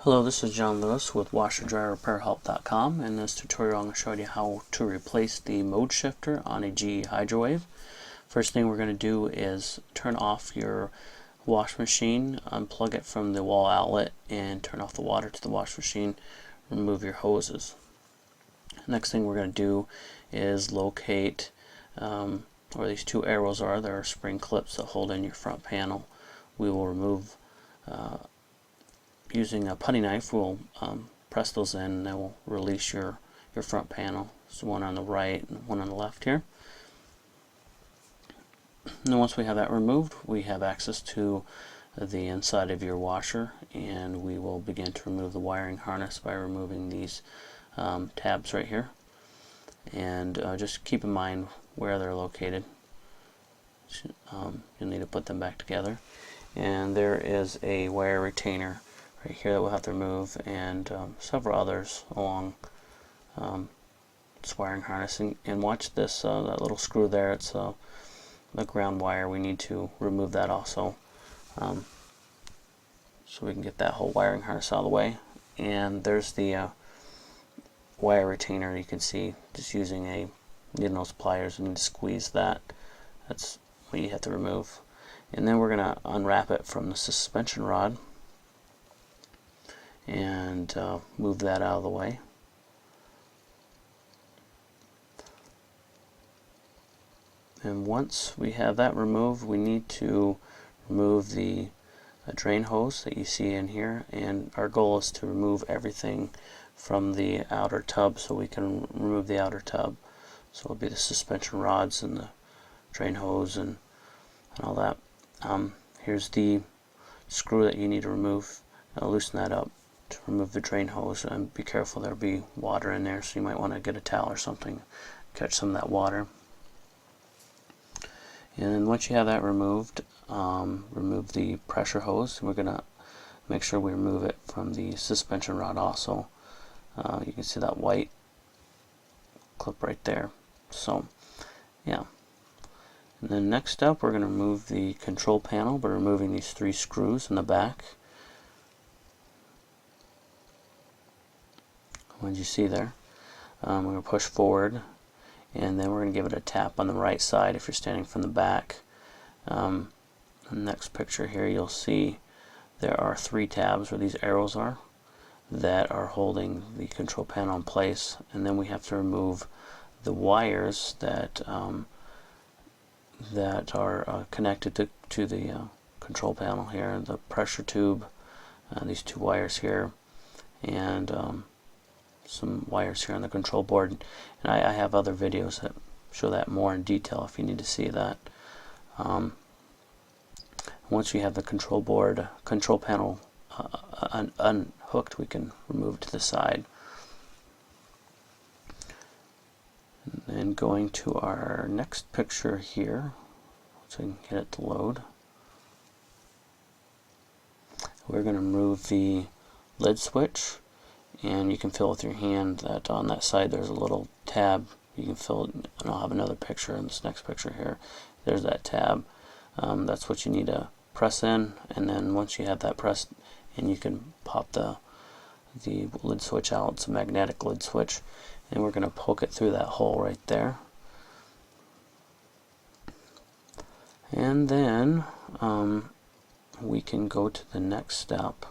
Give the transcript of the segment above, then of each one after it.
Hello, this is John Lewis with WasherdryRepairHelp.com. In this tutorial I'm going to show you how to replace the mode shifter on a GE Hydrowave. First thing we're going to do is turn off your wash machine, unplug it from the wall outlet and turn off the water to the wash machine, remove your hoses. Next thing we're going to do is locate where these two arrows are. There are spring clips that hold in your front panel. We will remove using a putty knife. We'll press those in and that will release your front panel. So one on the right and one on the left here. And then once we have that removed, we have access to the inside of your washer, and we will begin to remove the wiring harness by removing these tabs right here. And just keep in mind where they're located. You'll need to put them back together. And there is a wire retainer right here that we'll have to remove, and several others along this wiring harness. And watch this, that little screw there, it's the ground wire. We need to remove that also, so we can get that whole wiring harness out of the way. And there's the wire retainer. You can see just using a needle nose pliers and squeeze that. That's what you have to remove. And then we're going to unwrap it from the suspension rod and move that out of the way. And once we have that removed, we need to remove the drain hose that you see in here, and our goal is to remove everything from the outer tub so we can remove the outer tub. So it'll be the suspension rods and the drain hose and all that. Here's the screw that you need to remove. Now loosen that up to remove the drain hose, and be careful, there'll be water in there, so you might want to get a towel or something, catch some of that water. And then once you have that removed, remove the pressure hose. We're going to make sure we remove it from the suspension rod also. You can see that white clip right there. So yeah. And then next up, we're going to remove the control panel by removing these three screws in the back. What you see there. We're going to push forward, and then we're going to give it a tap on the right side if you're standing from the back. The next picture here, you'll see there are three tabs where these arrows are that are holding the control panel in place, and then we have to remove the wires that are connected to the control panel here, the pressure tube, these two wires here, and some wires here on the control board. And I have other videos that show that more in detail if you need to see that. Once we have the control panel unhooked, we can remove it to the side. And then going to our next picture here, so we can get it to load. We're going to remove the lid switch, and you can feel with your hand that on that side there's a little tab. You can feel it, and I'll have another picture in this next picture here. There's that tab. That's what you need to press in, and then once you have that pressed in, you can pop the lid switch out. It's a magnetic lid switch, and we're going to poke it through that hole right there. And then we can go to the next step.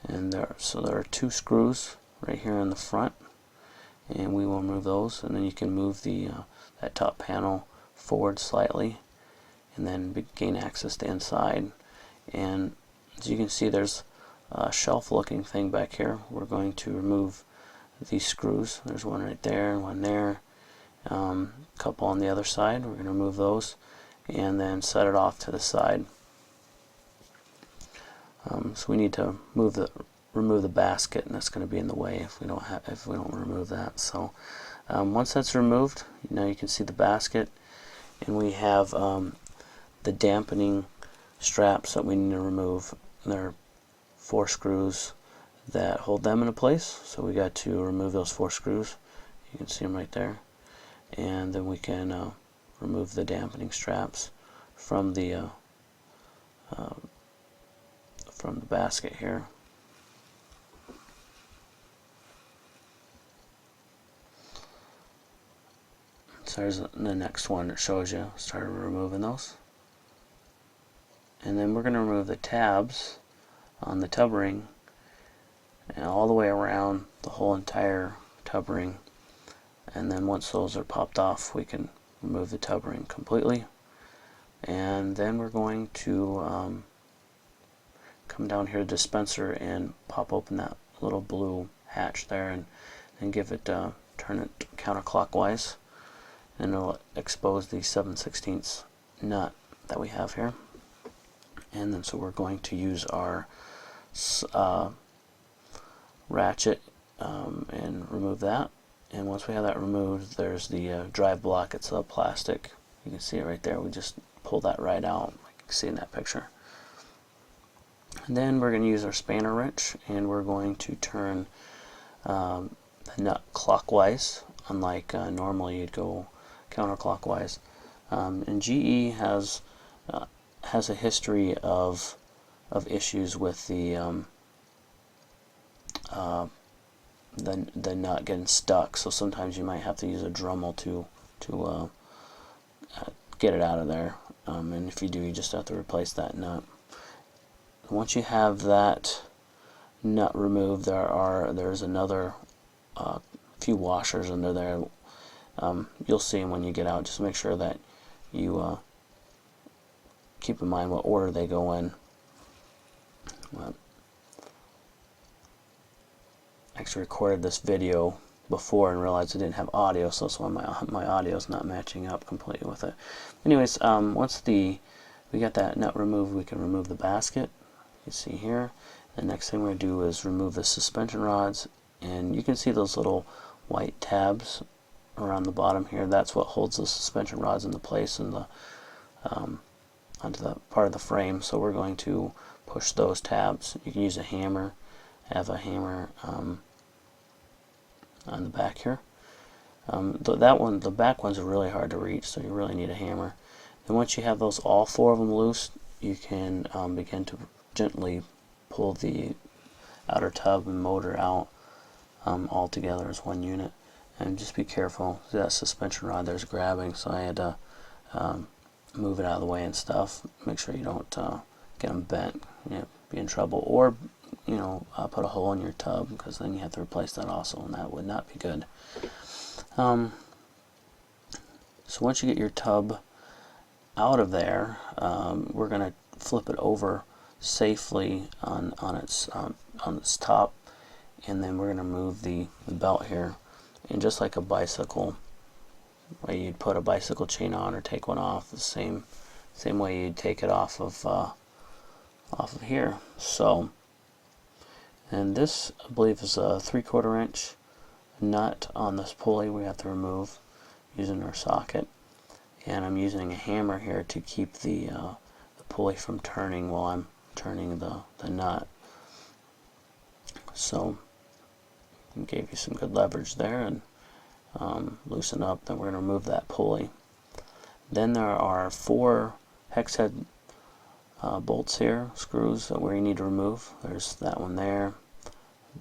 And there are two screws right here in the front, and we will remove those, and then you can move the that top panel forward slightly, and then gain access to inside. And as you can see, there's a shelf-looking thing back here. We're going to remove these screws. There's one right there and one there. A couple on the other side. We're going to remove those, and then set it off to the side. So we need to remove the basket, and that's going to be in the way if we don't remove that. So once that's removed, now you can see the basket, and we have the dampening straps that we need to remove. There are 4 screws that hold them into place, so we got to remove those 4 screws. You can see them right there, and then we can remove the dampening straps from the basket here. So there's the next one that shows you. Started removing those. And then we're going to remove the tabs on the tub ring and all the way around the whole entire tub ring. And then once those are popped off, we can remove the tub ring completely. And then we're going to come down here to dispenser and pop open that little blue hatch there and give it turn it counterclockwise, and it'll expose the 7/16 nut that we have here. And then so we're going to use our ratchet and remove that. And once we have that removed, there's the drive block. It's a plastic. You can see it right there. We just pull that right out, like you can see in that picture. And then we're going to use our spanner wrench, and we're going to turn the nut clockwise, unlike normally you'd go counterclockwise. And GE has a history of issues with the nut getting stuck. So sometimes you might have to use a Dremel to get it out of there. And if you do, you just have to replace that nut. Once you have that nut removed, there's another few washers under there. You'll see them when you get out. Just make sure that you keep in mind what order they go in. I actually recorded this video before and realized I didn't have audio, so that's why my audio is not matching up completely with it. Anyways, once we got that nut removed, we can remove the basket. You see here. The next thing we're going to do is remove the suspension rods, and you can see those little white tabs around the bottom here. That's what holds the suspension rods into place and onto the part of the frame. So we're going to push those tabs. You can use a hammer. Have a hammer on the back here. The back ones are really hard to reach, so you really need a hammer. And once you have those, all four of them loose, you can begin to gently pull the outer tub and motor out all together as one unit. And just be careful. See that suspension rod there's grabbing, so I had to move it out of the way and stuff. Make sure you don't get them bent. You be in trouble. Or put a hole in your tub, because then you have to replace that also, and that would not be good. So once you get your tub out of there, we're going to flip it over safely on its top, and then we're going to move the belt here, and just like a bicycle, where you'd put a bicycle chain on or take one off, the same way you'd take it off of here. So, and this, I believe, is a 3/4 inch nut on this pulley we have to remove using our socket, and I'm using a hammer here to keep the pulley from turning while I'm turning the nut. So gave you some good leverage there, and loosen up. Then we're going to remove that pulley. Then there are 4 hex head bolts here, screws where you need to remove. There's that one there,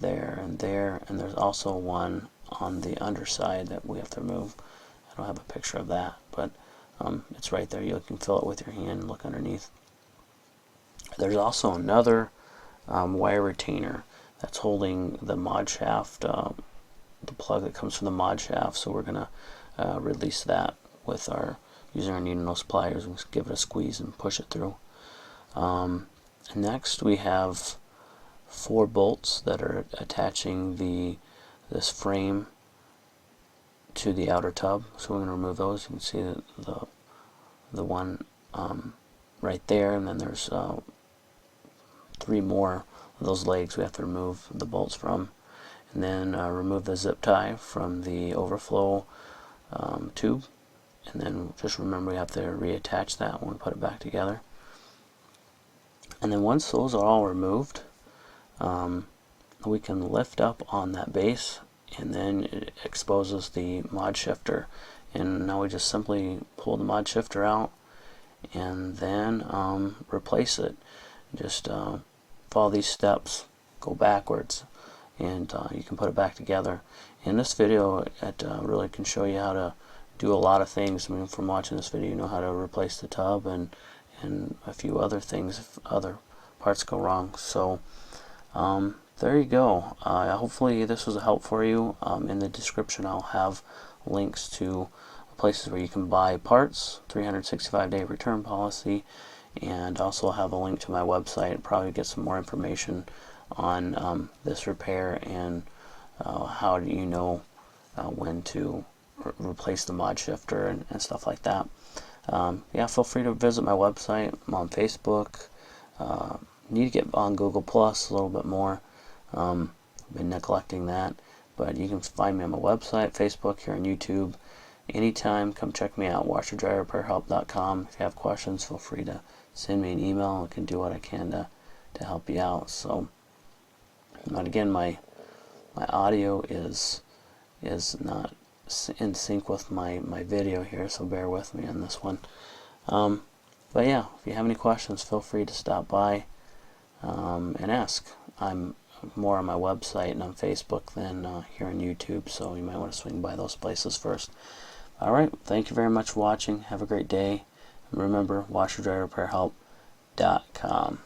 and there, and there's also one on the underside that we have to remove. I don't have a picture of that, but it's right there. You can feel it with your hand and look underneath. There's also another wire retainer that's holding the mod shaft, the plug that comes from the mod shaft. So we're going to release that with using our needle nose pliers, and give it a squeeze and push it through. Next we have 4 bolts that are attaching this frame to the outer tub. So we're going to remove those. You can see the one right there, and then there's 3 more of those legs we have to remove the bolts from, and then remove the zip tie from the overflow tube, and then just remember we have to reattach that when we put it back together. And then once those are all removed, we can lift up on that base, and then it exposes the mod shifter And now we just simply pull the mod shifter out and then replace it. Just follow these steps, go backwards, and you can put it back together. In this video, it really can show you how to do a lot of things. I mean, from watching this video, you know how to replace the tub and a few other things if other parts go wrong. So there you go. Hopefully this was a help for you. In the description I'll have links to places where you can buy parts, 365-day return policy, and also have a link to my website. Probably get some more information on this repair and how do you know when to replace the mod shifter and stuff like that. Yeah, feel free to visit my website. I'm on Facebook. Need to get on Google Plus a little bit more. I've been neglecting that, but you can find me on my website, Facebook, here on YouTube. Anytime, come check me out, washerdryerrepairhelp.com. If you have questions, feel free to send me an email. I can do what I can to help you out. So, but again, my audio is not in sync with my video here, so bear with me on this one. But yeah, if you have any questions, feel free to stop by and ask. I'm more on my website and on Facebook than here on YouTube, so you might want to swing by those places first. Alright, thank you very much for watching. Have a great day. And remember, washerdryerrepairhelp.com.